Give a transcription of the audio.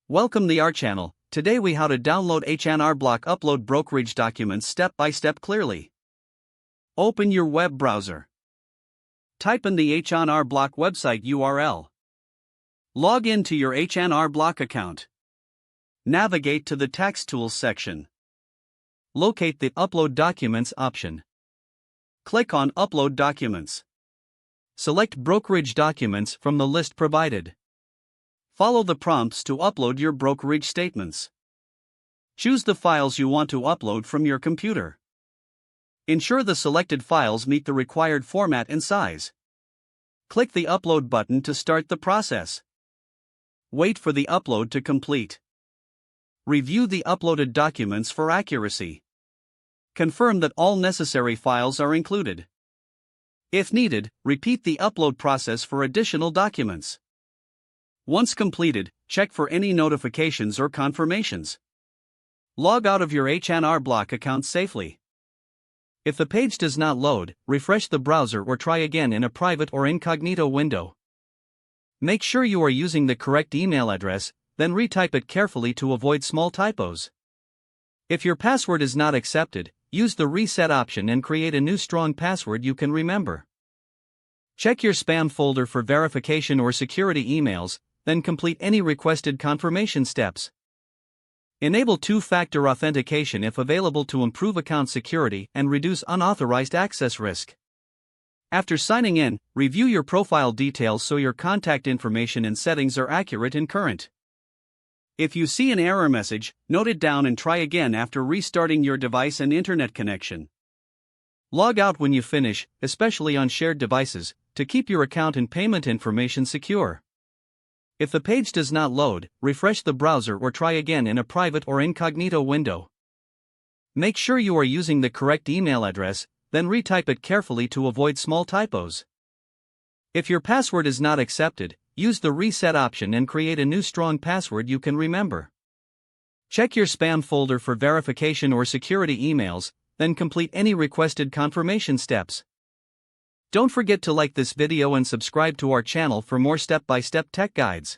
Welcome to our channel. Today we how to download H&R Block upload brokerage documents step by step clearly. Open your web browser. Type in the H&R Block website URL. Log in to your H&R Block account. Navigate to the Tax Tools section. Locate the Upload Documents option. Click on Upload Documents. Select brokerage documents from the list provided. Follow the prompts to upload your brokerage statements. Choose the files you want to upload from your computer. Ensure the selected files meet the required format and size. Click the Upload button to start the process. Wait for the upload to complete. Review the uploaded documents for accuracy. Confirm that all necessary files are included. If needed, repeat the upload process for additional documents. Once completed, check for any notifications or confirmations. Log out of your H&R Block account safely. If the page does not load, refresh the browser or try again in a private or incognito window. Make sure you are using the correct email address, then retype it carefully to avoid small typos. If your password is not accepted, use the reset option and create a new strong password you can remember. Check your spam folder for verification or security emails, then complete any requested confirmation steps. Enable two-factor authentication if available to improve account security and reduce unauthorized access risk. After signing in, review your profile details so your contact information and settings are accurate and current. If you see an error message, note it down and try again after restarting your device and internet connection. Log out when you finish, especially on shared devices, to keep your account and payment information secure. If the page does not load, refresh the browser or try again in a private or incognito window. Make sure you are using the correct email address, then retype it carefully to avoid small typos. If your password is not accepted, use the reset option and create a new strong password you can remember. Check your spam folder for verification or security emails, then complete any requested confirmation steps. Don't forget to like this video and subscribe to our channel for more step-by-step tech guides.